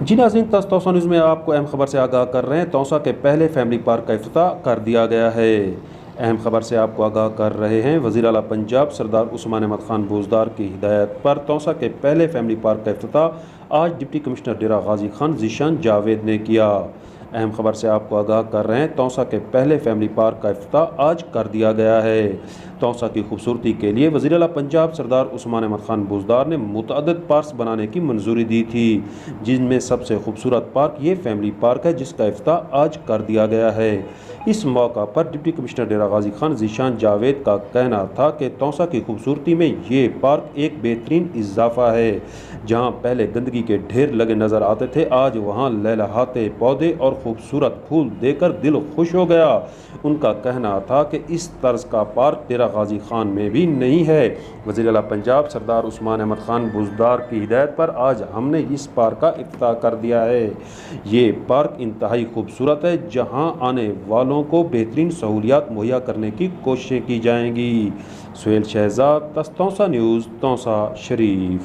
जी नाज़रीन, तौसा न्यूज़ में आपको अहम खबर से आगाह कर रहे हैं। तौसा के पहले फैमिली पार्क का इफ्तिताह कर दिया गया है। अहम खबर से आपको आगाह कर रहे हैं। वज़ीर आला पंजाब सरदार उस्मान अहमद खान बोजदार की हिदायत पर तौसा के पहले फैमिली पार्क का इफ्तिताह आज डिप्टी कमिश्नर डेरा गाजी खान ज़ीशान जावेद ने किया। अहम खबर से आपको आगाह कर रहे हैं। तौसा के पहले फैमिली पार्क का इफ्तिताह आज कर दिया गया है। तौसा की खूबसूरती के लिए वज़ीर आला पंजाब सरदार उस्मान अहमद खान बोजदार ने मुतअद्दिद पार्क्स बनाने की मंजूरी दी थी, जिनमें सबसे खूबसूरत पार्क ये फैमिली पार्क है, जिसका इफ्तिताह आज कर दिया गया है। इस मौका पर डिप्टी कमिश्नर डेरा गाजी खान ज़ीशान जावेद का कहना था कि तौसा की खूबसूरती में ये पार्क एक बेहतरीन इजाफा है। जहाँ पहले गंदगी के ढेर लगे नज़र आते थे, आज वहाँ लहलहाते पौधे और खूबसूरत फूल देखकर दिल खुश हो गया। उनका कहना था कि इस तर्ज का पार्क डेरा गाजी खान में भी नहीं है। वज़ीर आला पंजाब सरदार उस्मान अहमद खान बोजदार की हिदायत पर आज हमने इस पार्क का इफ्तिताह कर दिया है। ये पार्क इंतहाई खूबसूरत है, जहां आने वालों को बेहतरीन सहूलियात मुहैया करने की कोशिशें की जाएंगी। सुहेल शहजाद, तौसा न्यूज़, तौसा शरीफ।